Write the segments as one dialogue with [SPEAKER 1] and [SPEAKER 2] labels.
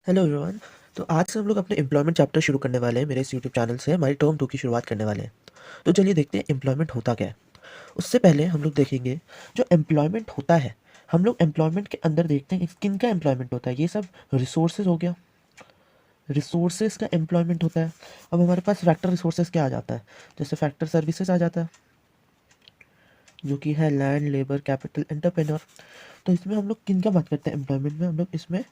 [SPEAKER 1] Hello everyone. तो आज से हम लोग अपने एम्प्लॉयमेंट चैप्टर शुरू करने वाले हैं। मेरे इस यूट्यूब चैनल से हमारी टर्म 2 की शुरुआत करने वाले हैं। तो चलिए देखते हैं एम्प्लॉयमेंट होता क्या है। उससे पहले हम लोग देखेंगे जो एम्प्लॉयमेंट होता है। हम लोग एम्प्लॉयमेंट के अंदर देखते हैं किन का एम्प्लॉयमेंट होता है। ये सब रिसोर्सेज हो गया, रिसोर्सेज का एम्प्लॉयमेंट होता है। अब हमारे पास फैक्टर रिसोर्सेज क्या आ जाता है, जैसे फैक्टर सर्विसेज आ जाता है, जो कि है लैंड, लेबर, कैपिटल, एंटरप्रेन्योर। तो इसमें हम लोग किन का बात करते हैं एम्प्लॉयमेंट में? हम लोग इसमें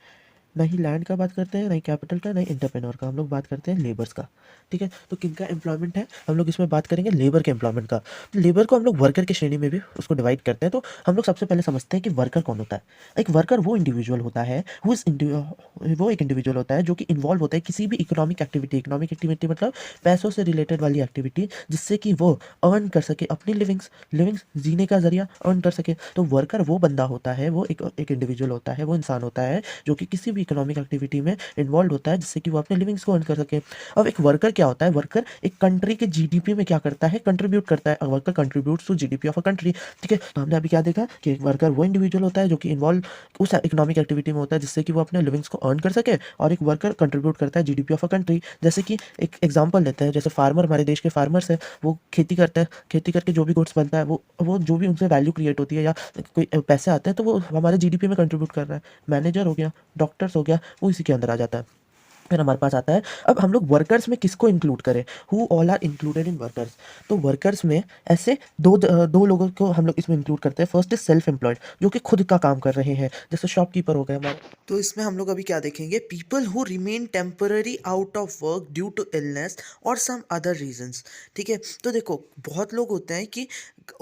[SPEAKER 1] ना ही लैंड का बात करते हैं, ना ही कैपिटल का, ना ही एंटरप्रेन्योर का। हम लोग बात करते हैं लेबर्स का। ठीक है, तो किनका एम्प्लॉयमेंट है? हम लोग इसमें बात करेंगे लेबर के एम्प्लॉयमेंट का। तो लेबर को हम लोग वर्कर की श्रेणी में भी उसको डिवाइड करते हैं। तो हम लोग सबसे पहले समझते हैं कि वर्कर कौन होता है। एक वर्कर वो इंडिविजुअल होता है वो एक इंडिविजुअल होता है जो कि इन्वॉल्व होता है किसी भी इकोनॉमिक एक्टिविटी। इकोनॉमिक एक्टिविटी मतलब पैसों से रिलेटेड वाली एक्टिविटी, जिससे कि वो अर्न कर सके, अपनी लिविंग्स जीने का जरिया अर्न कर सके। तो वर्कर वो बंदा होता है, वो एक इंडिविजुअल होता है, वो इंसान होता है जो कि किसी भी इकोनॉमिक एक्टिविटी में इन्वॉल्व होता है, जिससे कि वो अपने लिविंग्स को अर्न कर सके। अब एक वर्कर क्या होता है? वर्कर एक कंट्री के जीडीपी में क्या करता है? कंट्रीब्यूट करता है। Worker contributes to GDP of a country. ठीक है, तो हमने अभी क्या देखा कि एक वर्कर वो इंडिविजुअल होता है जो कि इन्वॉल्व उस इकोनॉमिक एक्टिविटी में होता है, जिससे कि वो अपने लिविंग्स को अर्न कर सके। और एक वर्कर कंट्रीब्यूट करता है जीडीपी ऑफ अ कंट्री। जैसे कि एक एग्जांपल लेते हैं, जैसे फार्मर, हमारे देश के फार्मर्स है, वो खेती करते हैं। खेती करके जो भी गुड्स बनता है, वो जो भी उनसे वैल्यू क्रिएट होती है या कोई पैसे आते हैं, तो वो हमारे जीडीपी में कंट्रीब्यूट कर रहा है। मैनेजर हो गया, डॉक्टर्स हो गया, वो इसी के अंदर आ जाता है। फिर हमारे पास आता है, अब हम लोग वर्कर्स में किसको इंक्लूड करें? Who all are included in workers? तो वर्कर्स में ऐसे दो लोगों को हम लोग इसमें इंक्लूड करते हैं। फर्स्ट इज सेल्फ एम्प्लॉयड, जो कि खुद का काम कर रहे हैं, जैसे शॉपकीपर हो गए हमारे। तो इसमें हम लोग अभी क्या देखेंगे? People who remain temporary out of work due to illness और सम अदर रीजंस। ठीक है, तो देखो बहुत लोग होते हैं कि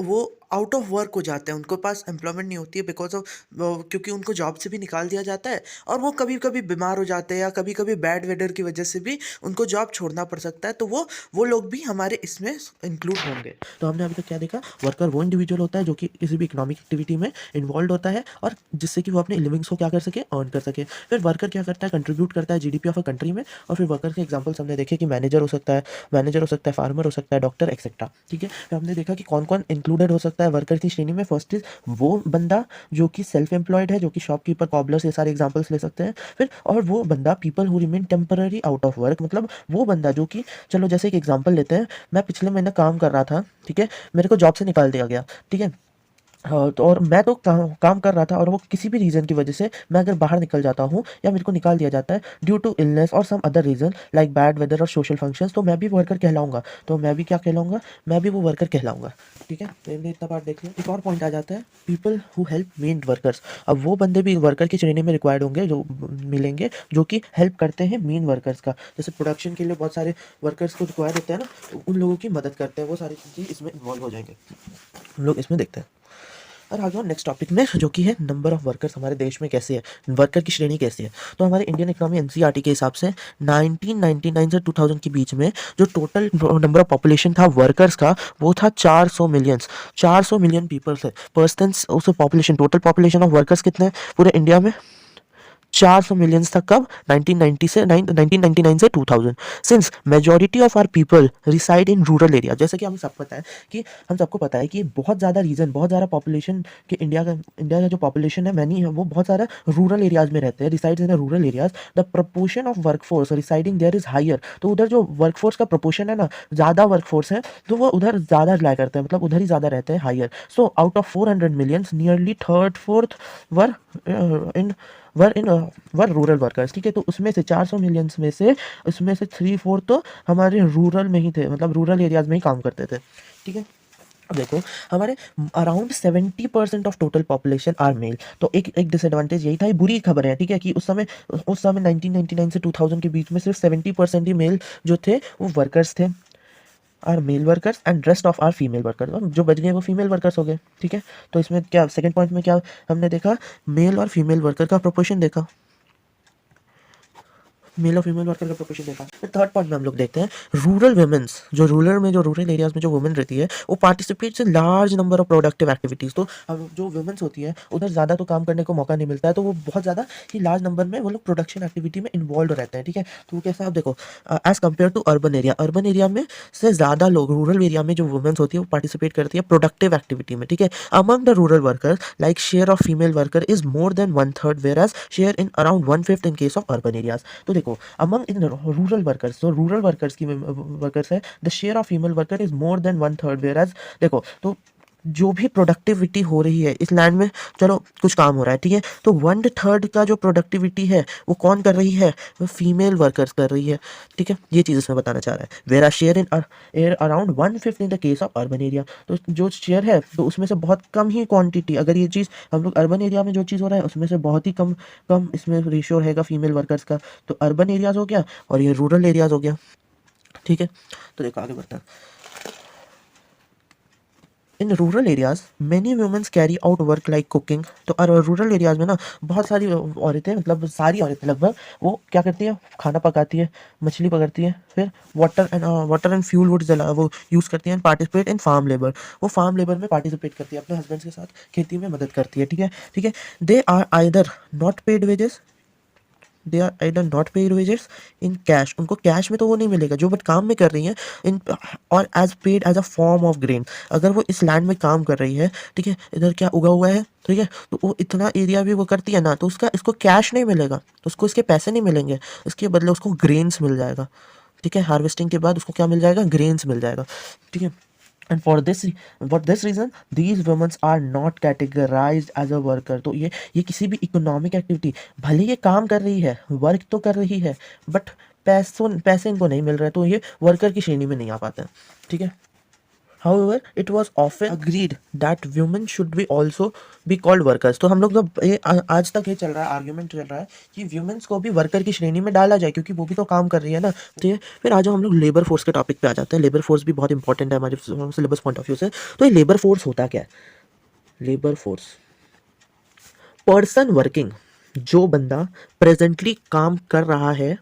[SPEAKER 1] वो आउट ऑफ वर्क हो जाते हैं, उनके पास एम्प्लॉयमेंट नहीं होती है बिकॉज ऑफ, क्योंकि उनको जॉब से भी निकाल दिया जाता है, और वो कभी कभी बीमार हो जाते हैं, या कभी कभी बैड वेदर की वजह से भी उनको जॉब छोड़ना पड़ सकता है। तो वो लोग भी हमारे इसमें इंक्लूड होंगे। तो हमने अभी तक क्या देखा? वर्कर वो इंडिविजुअल होता है जो कि किसी भी इकोनॉमिक एक्टिविटी में इन्वॉल्व होता है, और जिससे कि वो अपने लिविंग्स को क्या कर सके? अर्न कर सके। फिर वर्कर क्या करता है? कंट्रीब्यूट करता है जीडीपी ऑफ अ कंट्री में। और फिर वर्कर के एग्जाम्पल्स हमने देखे कि मैनेजर हो सकता है, फार्मर हो सकता है, डॉक्टर एक्सेट्रा। ठीक है, फिर हमने देखा कि कौन कौन इंक्लूडेड हो सकता है वर्कर की श्रेणी में। फर्स्ट इज वो बंदा जो कि सेल्फ एम्प्लॉयड है, जो कि शॉपकीपर, कॉबलर्स, ये सारे एग्जांपल्स ले सकते हैं। फिर और वो बंदा people who remain temporary out of work, मतलब वो बंदा जो कि, चलो जैसे एक एग्जांपल लेते हैं, मैं पिछले महीने काम कर रहा था, ठीक है, मेरे को जॉब से निकाल दिया गया। ठीक है, हाँ, तो और मैं तो काम कर रहा था, और वो किसी भी रीज़न की वजह से मैं अगर बाहर निकल जाता हूँ या मेरे को निकाल दिया जाता है ड्यू टू इलनेस और some other reason like bad weather और सोशल फंक्शंस, तो मैं भी वर्कर कहलाऊंगा। तो मैं भी क्या कहलाऊंगा? मैं भी वो वर्कर कहलाऊंगा। ठीक है, तो हमने इतना पार्ट देख लिया। एक और पॉइंट आ जाता है, people who help main workers. अब वो बंदे भी वर्कर की श्रेणी में रिक्वायर्ड होंगे, जो मिलेंगे, जो कि हेल्प करते हैं मेन वर्कर्स का। जैसे प्रोडक्शन के लिए बहुत सारे वर्कर्स को रिक्वायर होते हैं ना, तो उन लोगों की मदद करते हैं, वो सारी चीज़ें इसमें इन्वॉल्व हो जाएंगे। हम लोग इसमें देखते हैं। और आ जाओ नेक्स्ट टॉपिक में, जो कि है नंबर ऑफ वर्कर्स हमारे देश में कैसे है, वर्कर की श्रेणी कैसी है। तो हमारे इंडियन इकोनॉमी एनसीईआरटी के हिसाब से 1999 से 2000 के बीच में जो टोटल नंबर ऑफ पॉपुलेशन था वर्कर्स का, वो था 400 मिलियंस। 400 मिलियन पीपल्स है पर्सन्स। उस population, total population of workers कितने हैं पूरे इंडिया में? 400 मिलियंस तक। कब? 1999 से 2000। Since majority of our people reside in rural area, जैसे कि हम सबको पता है कि बहुत ज़्यादा पॉपुलेशन के इंडिया का जो पॉपुलेशन है मैनी है, वो बहुत सारा रूरल एरियाज में रहते हैं, resides in rural areas. The proportion of workforce residing there is higher. तो उधर जो वर्कफोर्स का प्रपोर्शन है ना, ज़्यादा वर्कफोर्स है, तो वो उधर ज़्यादा रिलाई करते हैं, मतलब उधर ही ज़्यादा रहते हैं, higher. So out of 400 millions, nearly third fourth were in were in were rural workers. ठीक है, तो उसमें से 400 मिलियंस में से, उसमें से 3/4 तो हमारे रूरल में ही थे, मतलब रूरल एरियाज में ही काम करते थे। ठीक है, अब देखो, हमारे around 70% of total population are male. तो एक डिसएडवांटेज यही था, ये बुरी खबर है। ठीक है, कि उस समय 1999 से 2000 के बीच में सिर्फ 70% ही मेल जो थे वो वर्कर्स थे, are male workers, and rest of are female workers, और जो बच गए वो फीमेल वर्कर्स हो गए। ठीक है, तो इसमें क्या सेकंड पॉइंट में क्या हमने देखा? मेल और फीमेल वर्कर का प्रोपोर्शन देखा। मेल और फीमेल वर्कर का प्रोपोर्शन देखा। फिर थर्ड पॉइंट में हम लोग देखते हैं रूरल वुमेन्स, जो रूरल एरियाज में जो वुमेन रहती है वो participates in large number of productive activities. तो हम जो वुमेन्स होती है उधर ज़्यादा तो काम करने को मौका नहीं मिलता है, तो वो बहुत ज़्यादा ही लार्ज नंबर में वो लोग प्रोडक्शन एक्टिविटी में इन्वॉल्व रहते हैं। ठीक है, तो कैसा आप देखो as compare to urban area में से ज़्यादा लोग रूरल एरिया में जो वुमेन्स होती है वो पार्टिसिपेट करती है प्रोडक्टिव एक्टिविटी में। ठीक है, among the rural workers like share of female worker is more than 1/3 whereas share in around 1/5 in case of urban areas. तो देखो अमंग इन रूरल वर्कर्स, जो रूरल वर्कर्स की workers है, the share of female worker is more than 1/3 whereas देखो तो जो भी productivity हो रही है इस लैंड में, चलो कुछ काम हो रहा है, ठीक है, तो 1/3 का जो प्रोडक्टिविटी है वो कौन कर रही है, वो फीमेल वर्कर्स कर रही है। ठीक है, ये चीज़ इसमें बताना चाह रहा है। Where are share in air around 1/5 in the case of urban area. तो जो शेयर है तो उसमें से बहुत कम ही क्वांटिटी, अगर ये चीज़ हम लोग अर्बन एरिया में जो चीज़ हो रहा है उसमें से बहुत ही कम कम इसमें रेशियो रहेगा फीमेल वर्कर्स का। तो अर्बन एरियाज हो गया और ये रूरल एरियाज हो गया। ठीक है, तो देखो आगे बढ़ते हैं। In rural areas many womens carry out work like cooking. तो रूरल एरियाज में ना बहुत सारी औरतें, मतलब सारी औरतें लगभग, वो क्या करती है, खाना पकाती है, मछली पकड़ती है, फिर वाटर एंड फ्यूल वुड जला वो यूज़ करती हैं, पार्टिसिपेट इन फार्म लेबर। वो फार्म लेबर में पार्टिसिपेट करती है, अपने हस्बैंड के साथ खेती में मदद करती है। ठीक है, ठीक है, they are either not paid wages, they are either not paid wages in cash. उनको कैश में तो वो नहीं मिलेगा जो बट काम में कर रही हैं, इन और as paid as a form of grain. अगर वो इस लैंड में काम कर रही है, ठीक है, इधर क्या उगा हुआ है, ठीक है, तो वो इतना एरिया भी वो करती है ना, तो उसका इसको कैश नहीं मिलेगा, तो उसको इसके पैसे नहीं मिलेंगे, इसके बदले उसको ग्रेन्स मिल जाएगा। ठीक है, हार्वेस्टिंग के बाद उसको क्या मिल जाएगा, ग्रेन्स मिल जाएगा। ठीक है, and for this reason these women are not categorized as a worker। तो ये किसी भी इकोनॉमिक एक्टिविटी, भले ये काम कर रही है, वर्क तो कर रही है, बट पैसे इनको नहीं मिल रहे, तो ये वर्कर की श्रेणी में नहीं आ पाते हैं। ठीक है, However, it was often agreed that women should be also be called workers। तो हम लोग जब आज तक ये चल रहा है, आर्ग्यूमेंट चल रहा है कि वुमेन्स को भी वर्कर की श्रेणी में डाला जाए, क्योंकि वो भी तो काम कर रही है ना। तो ये फिर आज हम लोग लेबर फोर्स के टॉपिक पे आ जाते हैं। लेबर फोर्स भी बहुत इंपॉर्टेंट है हमारे सिलेबस पॉइंट ऑफ व्यू से। तो ये लेबर फोर्स होता क्या है? लेबर फोर्स, पर्सन वर्किंग, जो बंदा प्रेजेंटली काम कर रहा है,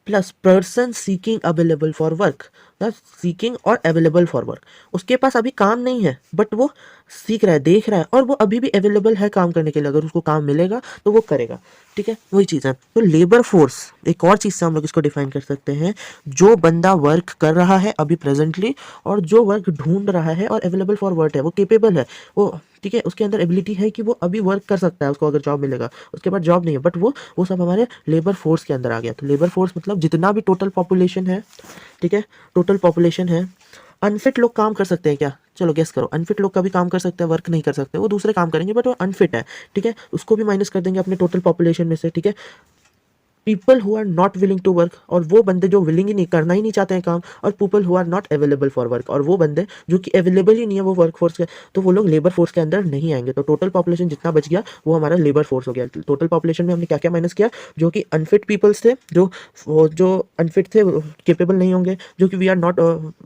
[SPEAKER 1] plus person seeking available for work, seeking और अवेलेबल फॉर वर्क। उसके पास अभी काम नहीं है बट वो सीख रहा है, देख रहा है, और वो अभी भी अवेलेबल है काम करने के लिए। अगर उसको काम मिलेगा तो वो करेगा। ठीक है, वही चीज़ है। तो लेबर फोर्स एक और चीज़ से हम लोग इसको डिफाइन कर सकते हैं, जो बंदा वर्क कर रहा है अभी प्रेजेंटली, और जो वर्क ढूंढ रहा है और अवेलेबल फॉर वर्क है, वो केपेबल है, वो ठीक है, उसके अंदर एबिलिटी है कि वो अभी वर्क कर सकता है, उसको अगर जॉब मिलेगा। उसके बाद जॉब नहीं है बट वो सब हमारे लेबर फोर्स के अंदर आ गया। तो लेबर फोर्स मतलब जितना भी टोटल पॉपुलेशन है, ठीक है, टोटल पॉपुलेशन है। अनफिट लोग काम कर सकते हैं क्या? चलो गेस करो। अनफिट लोग का भी काम कर सकते हैं, वर्क नहीं कर सकते, वो दूसरे काम करेंगे बट वो अनफिट है। ठीक है, उसको भी माइनस कर देंगे अपने टोटल पॉपुलेशन में से। ठीक है, people who are not willing to work, और वो बंदे जो विलिंग ही नहीं, करना ही नहीं चाहते हैं काम, और people who are not available for work, और वो बंदे जो कि अवेलेबल ही नहीं है वो वर्क फोर्स के, तो वो लोग लेबर फोर्स के अंदर नहीं आएंगे। तो टोटल पॉपुलेशन जितना बच गया वो हमारा लेबर फोर्स हो गया। टोटल पॉपुलेशन में हमने क्या क्या माइनस किया? जो कि अनफिट पीपल्स थे, जो अनफिट थे, केपेबल नहीं होंगे, जो कि we are not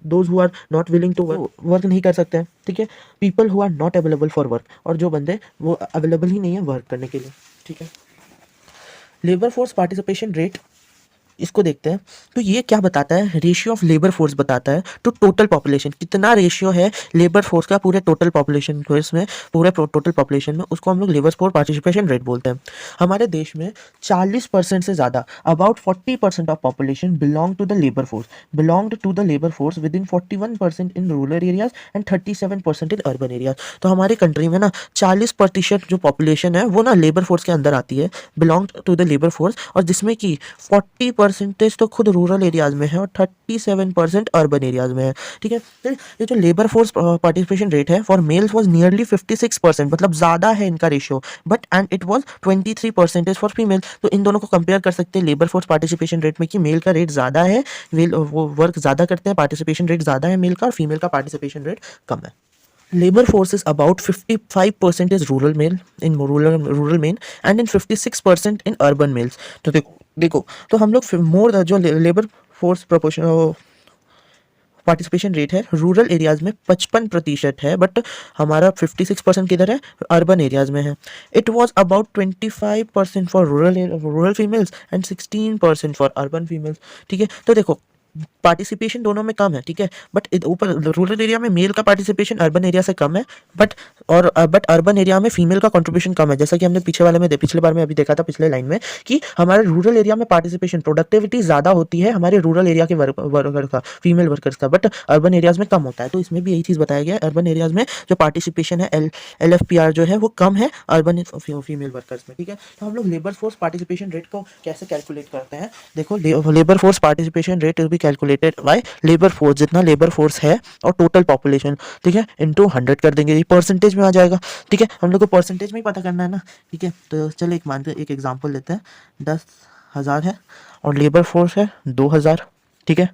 [SPEAKER 1] those who are not willing to work नहीं कर सकते हैं। ठीक है, people who are not available for work, और जो बंदे वो अवेलेबल ही नहीं है वर्क करने के लिए। ठीक है, लेबर फोर्स पार्टिसिपेशन रेट, इसको देखते हैं। तो ये क्या बताता है? रेशियो ऑफ लेबर फोर्स बताता है टू टोटल पॉपुलेशन। कितना रेशियो है लेबर फोर्स का पूरे टोटल पॉपुलेशन को, इसमें पूरे टोटल पॉपुलेशन में, उसको हम लोग लेबर फोर्स पार्टिसिपेशन रेट बोलते हैं। हमारे देश में 40% से ज़्यादा, about 40% of population belong to the labour force, belonged to the labour force within 41% in rural areas and 37% in urban areas. तो हमारे कंट्री में ना 40% जो पॉपुलेशन है वो ना लेबर फोर्स के अंदर आती है, belong to the labour force, और जिसमें कि 40% तो खुद रूरल एरियाज में है और 37% अर्बन एरियाज में है। ठीक है, तो ये जो लेबर फोर्स पार्टिसिपेशन रेट है फॉर मेल्स वाज नियरली 56%, मतलब ज़्यादा है इनका ratio, but and it was 23% for female. तो इन दोनों को कंपेयर कर सकते हैं लेबर फोर्स पार्टिसिपेशन रेट में कि मेल का रेट ज़्यादा है, वो वर्क ज़्यादा करते हैं, पार्टिसिपेशन रेट ज़्यादा है मेल का, और फीमेल का पार्टिसिपेशन रेट कम है। Labor force is about 55% is rural male in rural men and in 56% in urban males। तो देखो तो हम लोग मोर जो labour force proportion participation rate है रूरल एरियाज में 55% है, बट हमारा 56% किधर है, अर्बन एरियाज में है। It was about 25% for rural females and 16% for urban females. ठीक है, तो देखो पार्टिसिपेशन दोनों में कम है, ठीक है, बट ऊपर रूरल एरिया में मेल का पार्टिसिपेशन अर्बन एरिया से कम है, बट बट अर्बन एरिया में फीमेल का कंट्रीब्यूशन कम है। जैसा कि हमने पिछले बार में अभी देखा था, पिछले लाइन में, कि हमारे रूरल एरिया में पार्टिसिपेशन प्रोडक्टिविटी ज़्यादा होती है हमारे रूरल एरिया के वर्कर का, फीमेल वर्कर्स का, बट अर्बन एरियाज में कम होता है। तो इसमें भी यही चीज़ बताया गया है, अर्बन एरियाज में जो पार्टिसिपेशन है LFPR जो है वो कम है अर्बन फीमेल वर्कर्स में। ठीक है, तो हम लोग लेबर फोर्स पार्टिसिपेशन रेट को कैसे कैलकुलेट करते हैं, देखो labour force participation rate be calculated by labour force, जितना लेबर फोर्स है और टोटल पॉपुलेशन, ठीक है, इनटू 100 कर देंगे, ये परसेंटेज में आ जाएगा। ठीक है, हम लोग को परसेंटेज में ही पता करना है ना। ठीक है, तो चलो एक एग्जांपल लेते हैं, 10,000 है और लेबर फोर्स है 2,000, ठीक है,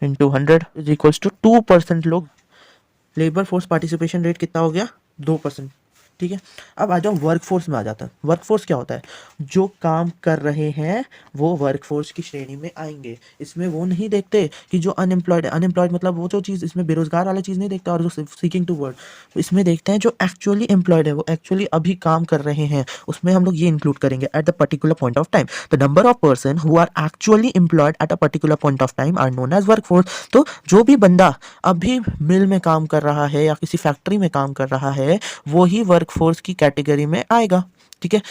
[SPEAKER 1] इंटू 100 इज इक्वल्स टू 2% लोग। लेबर फोर्स पार्टिसिपेशन रेट कितना हो गया, 2%। ठीक है, अब आ जाओ वर्क फोर्स में आ जाता है। वर्क फोर्स क्या होता है, जो काम कर रहे हैं वो वर्क फोर्स की श्रेणी में आएंगे। इसमें वो नहीं देखते कि जो अनएम्प्लॉयड है, अनएम्प्लॉयड मतलब वो जो चीज़, इसमें बेरोजगार वाला चीज़ नहीं देखता, और जो सीकिंग टू वर्क, इसमें देखते हैं जो एक्चुअली एम्प्लॉयड है, वो एक्चुअली अभी काम कर रहे हैं, उसमें हम लोग ये इंक्लूड करेंगे at the particular point of time. The number of person who are actually employed at a particular point of time are known as work force. तो जो भी बंदा अभी मिल में काम कर रहा है या किसी फैक्ट्री में काम कर रहा है, वो ही वर्क फोर्स की कैटेगरी में आएगा। ठीक है,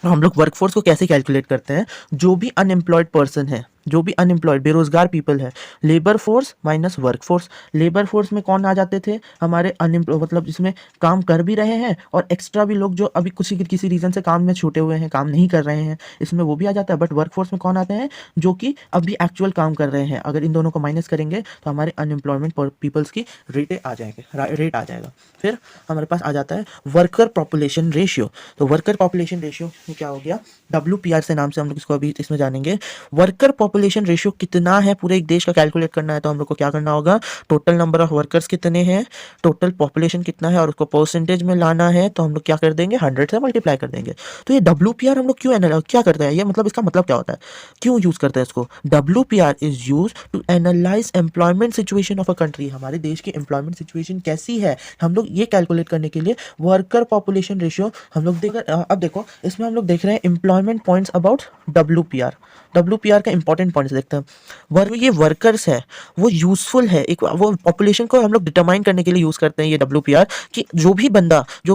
[SPEAKER 1] तो हम लोग वर्कफोर्स को कैसे कैलकुलेट करते हैं, जो भी अनएम्प्लॉयड पर्सन है, जो भी अनएम्प्लॉयड बेरोजगार पीपल है, labour force minus work force. Labour force में कौन आ जाते थे, हमारे अनएम्प्लॉय, मतलब जिसमें काम कर भी रहे हैं और एक्स्ट्रा भी लोग जो अभी किसी रीजन से काम में छूटे हुए हैं, काम नहीं कर रहे हैं, इसमें वो भी आ जाता है। बट वर्क फोर्स में कौन आते हैं, जो कि अभी एक्चुअल काम कर रहे हैं। अगर इन दोनों को माइनस करेंगे तो हमारे अनएम्प्लॉयमेंट पीपल्स की रेट आ जाएगा। फिर हमारे पास आ जाता है वर्कर पॉपुलेशन रेशियो। तो वर्कर पॉपुलेशन रेशियो में क्या हो गया, WPR से नाम से हम लोग इसको अभी इसमें जानेंगे। वर्कर पॉपुलेशन रेशियो कितना है, पूरे एक देश का कैलकुलेट करना है, तो हम लोग को क्या करना होगा, टोटल नंबर ऑफ वर्कर्स कितने हैं, टोटल पॉपुलेशन कितना है, और उसको परसेंटेज में लाना है, तो हम लोग क्या कर देंगे, 100 से मल्टीप्लाई कर देंगे। तो ये WPR हम लोग क्या करते हैं, ये मतलब इसका मतलब क्या होता है, क्यों यूज करते हैं इसको। WPR is use to analyse employment situation of a country, हमारे देश की एम्प्लॉयमेंट सिचुएशन कैसी है, हम लोग ये कैलकुलेट करने के लिए वर्कर पॉपुलेशन रेशियो हम लोग अब देखो इसमें हम लोग देख रहे हैं एम्प्लॉयमेंट पॉइंट्स अबाउट WPR का इंपॉर्टेंट पॉइंट्स देखते हैं। ये वर्कर्स है, वो यूजफुल है, एक वो पॉपुलेशन को हम लोग डिटरमाइन करने के लिए यूज करते हैं ये WPR, कि जो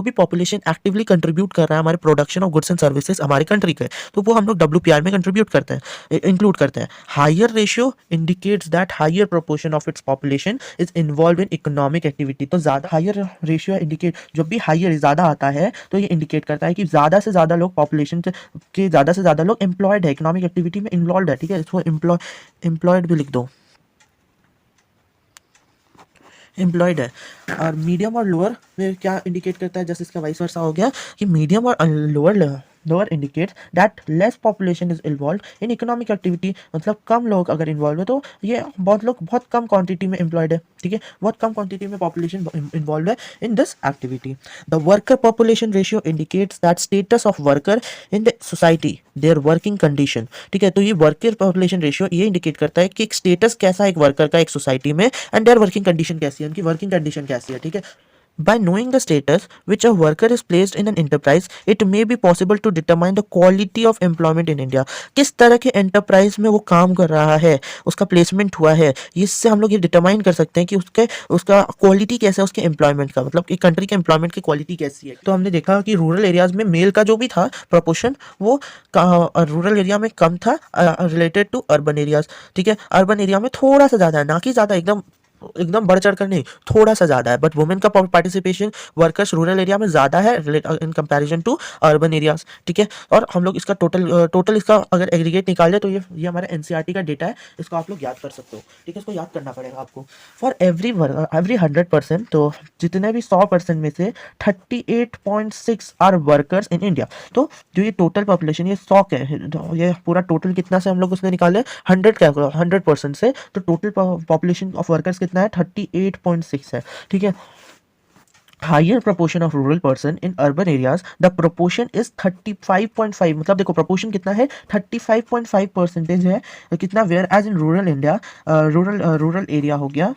[SPEAKER 1] भी पॉपुलेशन एक्टिवली कंट्रीब्यूट कर रहा है हमारे production of goods and services हमारी कंट्री के, तो वो हम लोग WPR में कंट्रीब्यूट करते हैं, इंक्लूड करते हैं। Higher ratio indicates that higher proportion of its population is involve in economic activity. तो ज्यादा हायर रेशियो इंडिकेट, जब भी हायर ज्यादा आता है तो ये इंडिकेट करता है कि ज्यादा से ज्यादा लोग पॉपुलेशन के ज्यादा से ज्यादा लोग एम्प्लॉयड है, इकोनॉमिक एक्टिविटी में इन्वॉल्व है। ठीक है, इसको एम्प्लॉयड भी लिख दो, एम्प्लॉयड है। और मीडियम और लोअर में क्या इंडिकेट करता है, जैसे इसका वाइस वर्सा हो गया कि मीडियम और lower indicates that less population is involve in economic activity, मतलब कम लोग अगर इन्वॉल्व है तो ये बहुत कम क्वांटिटी में एम्प्लॉयड है। ठीक है, बहुत कम क्वांटिटी में पॉपुलेशन इन्वॉल्व है in this activity. The worker population ratio indicates that status of worker in the society, their working condition. ठीक है, तो ये वर्कर पॉपुलेशन रेशियो ये इंडिकेट करता है कि एक स्टेटस कैसा है एक वर्कर का एक सोसाइटी में, एंड देयर वर्किंग कंडीशन कैसी है, उनकी वर्किंग कंडीशन कैसी है। ठीक है, by knowing the status which a worker is placed in an enterprise, it may be possible to determine the quality of employment in India। किस तरह के एंटरप्राइज में वो काम कर रहा है, उसका प्लेसमेंट हुआ है, इससे हम लोग ये डिटरमाइन कर सकते हैं कि उसका क्वालिटी कैसा है, उसके एम्प्लॉयमेंट का, मतलब एक कंट्री के एम्प्लॉयमेंट की क्वालिटी कैसी है। तो हमने देखा कि रूरल एरियाज में मेल का जो भी था प्रोपोर्शन, वो रूरल एरिया में कम था रिलेटेड टू अर्बन एरियाज। ठीक है, अर्बन एरिया में थोड़ा सा ज़्यादा है, ना कि ज़्यादा एकदम बढ़ चढ़ कर नहीं, थोड़ा सा ज्यादा है। बट वुमेन का पार्टिसिपेशन वर्कर्स रूरल एरिया में ज्यादा है in comparison to urban areas. ठीक है, और हम लोग इसका टोटल इसका अगर एग्रीगेट निकाल तो ये हमारा NCERT का डेटा है, इसको आप लोग याद कर सकते हो। ठीक है, इसको याद करना पड़ेगा आपको। फॉर एवरी 100%, तो जितने भी 100% में से 38.6 आर वर्कर्स इन इंडिया। तो जो ये टोटल पॉपुलेशन ये 100 है, ये पूरा टोटल कितना से हम लोग उसने निकाले 100% से, तो टोटल पॉपुलेशन ऑफ वर्कर्स कितना है 38.6 है। ठीक है, higher proportion of rural person in urban areas the proportion is 35.5 मतलब देखो प्रोपोर्शन कितना है 35.5% है कितना whereas in rural India rural area हो गया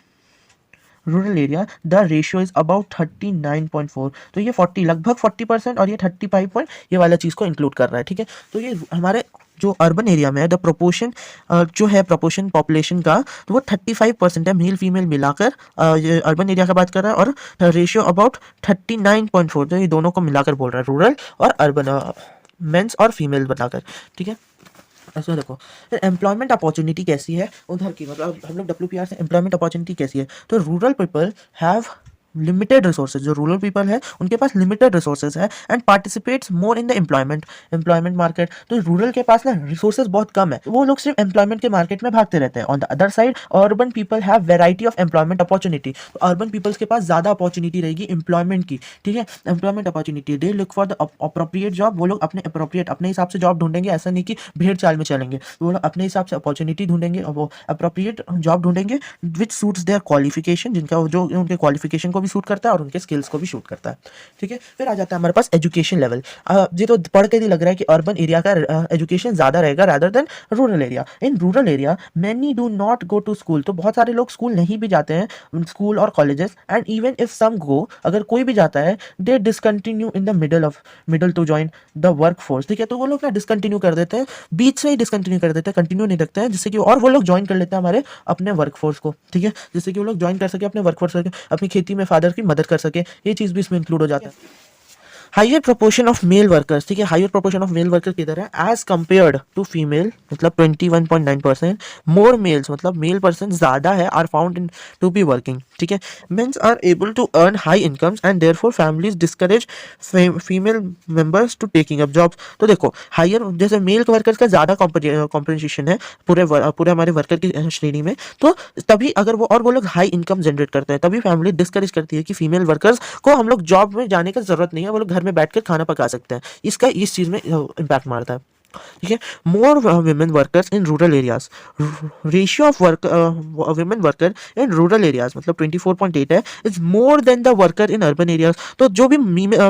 [SPEAKER 1] rural area the ratio is about 39.4 तो ये 40 लगभग 40% और ये 35 पॉइंट ये वाला चीज़ को इंक्लूड कर रहा है ठीक है। तो ये हमारे जो अर्बन एरिया में है द प्रोपोर्शन जो है प्रोपोर्शन पॉपुलेशन का तो वो 35% है मेल फीमेल मिलाकर ये अर्बन एरिया का बात कर रहा है और रेशियो अबाउट 39.4 तो ये दोनों को मिलाकर बोल रहा है रूरल और अर्बन मेंस और फीमेल बनाकर ठीक है। ऐसे देखो फिर एम्प्लॉयमेंट अपॉर्चुनिटी कैसी है उधर की मतलब हम लोग WPR से एम्प्लॉयमेंट अपॉर्चुनिटी कैसी है तो rural people have limited resources जो रूरल पीपल है उनके पास लिमिटेड रिसोर्सेज है and participates more in the employment market तो रूरल के पास ना रिसोर्सेज बहुत कम है वो लोग सिर्फ एम्प्लॉयमेंट के मार्केट में भागते रहते हैं। On the other side urban people have variety of employment opportunity तो अर्बन पीपल्स के पास ज़्यादा अपॉर्चुनिटी रहेगी एम्प्लॉयमेंट की ठीक है। Employment opportunity they look for the appropriate job वो लोग अपने अप्रोप्रिएट अपने हिसाब से जॉब ढूंढेंगे ऐसा नहीं कि भेड़ चाल में चलेंगे वो लोग अपने हिसाब से अपॉर्चुनिटी ढूंढेंगे और वो अप्रोप्रिएट जॉब ढूंढेंगे विच सूट्स देयर क्वालिफिकेशन जिनका जो उनके क्वालिफिकेशन को भी सूट करता है और उनके स्किल्स को भी शूट करता है ठीक है। फिर आ जाता है हमारे पास एजुकेशन लेवल ये तो पढ़ के ही लग रहा है कि अर्बन एरिया का एजुकेशन ज़्यादा रहेगा rather than rural area. In rural area many do not go to school तो बहुत सारे लोग स्कूल नहीं भी जाते हैं स्कूल और colleges and even if some go अगर कोई भी जाता है they discontinue in the middle to join the work force ठीक है। तो वो लोग ना डिसकंटिन्यू कर देते हैं बीच से ही डिसकंटिन्यू कर देते हैं कंटिन्यू नहीं रखते हैं जिससे कि और वो लोग ज्वाइन कर लेते हैं हमारे अपने वर्क फोर्स को ठीक है जिससे कि वो लोग ज्वाइन कर सके अपने वर्क फोर्स अपनी खेती में फादर की मदद कर सके ये चीज़ भी इसमें इंक्लूड हो जाता है। Higher proportion of male workers ठीक है higher proportion of male worker किधर है एज कंपेयर्ड टू फीमेल मतलब 21.9% मोर मेल्स मतलब मेल पर्सन ज़्यादा है are found in to be working ठीक है। Mens are able to earn high incomes and therefore families discourage female members to taking up jobs तो देखो higher जैसे mail workers का ज़्यादा कॉम्पनसेशन है पूरे हमारे वर्कर की श्रेणी में तो तभी अगर वो लोग हाई इनकम जनरेट करते हैं तभी फैमिली डिस्करेज करती है कि फीमेल वर्कर्स को हम लोग जॉब में जाने की जरूरत नहीं है वो लोग घर में बैठकर खाना पका सकते हैं इसका इस चीज़ में इम्पैक्ट मारता है ठीक है। मोर women workers in rural areas ratio of work women worker in rural areas मतलब 24.8 है is more then the worker in urban areas तो जो भी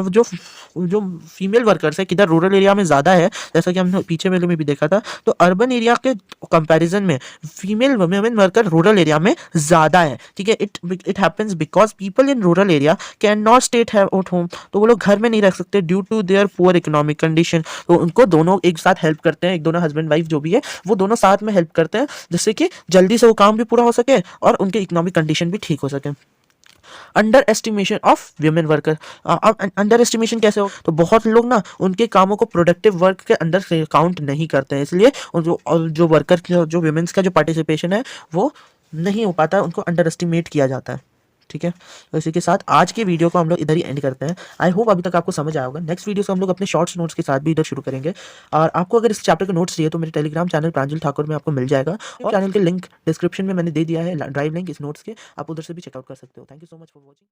[SPEAKER 1] जो फीमेल वर्कर्स है किधर रूरल एरिया में ज़्यादा है जैसा कि हमने पीछे मेले में भी देखा था तो अर्बन एरिया के कंपैरिजन में female women worker rural area में ज़्यादा है ठीक है। It happens because people in rural area can not stay at home तो वो लोग घर में नहीं रख सकते due to their poor economic condition तो उनको दोनों एक साथ हेल्प करते हैं एक दोनों हस्बैंड वाइफ जो भी है वो दोनों साथ में हेल्प करते हैं जिससे कि जल्दी से वो काम भी पूरा हो सके और उनके इकोनॉमिक कंडीशन भी ठीक हो सके। Under estimation of women worker under estimation कैसे हो तो बहुत लोग ना उनके कामों को प्रोडक्टिव वर्क के अंदर से काउंट नहीं करते हैं इसलिए जो वर्कर जो वीमेंस का जो पार्टिसिपेशन है वो नहीं हो पाता उनको अंडर एस्टिमेट किया जाता है ठीक है। तो इसी के साथ आज के वीडियो को हम लोग इधर ही एंड करते हैं। आई होप अभी तक आपको समझ आया होगा। नेक्स्ट वीडियो से हम लोग अपने शॉर्ट्स नोट्स के साथ भी इधर शुरू करेंगे और आपको अगर इस चैप्टर के नोट्स चाहिए तो मेरे टेलीग्राम चैनल प्रांजल ठाकुर में आपको मिल जाएगा और चैनल के लिंक डिस्क्रिप्शन में मैंने दे दिया है ड्राइव लिंक इस नोट्स के आप उधर से भी चेकआउट कर सकते हो। Thank you so much for watching.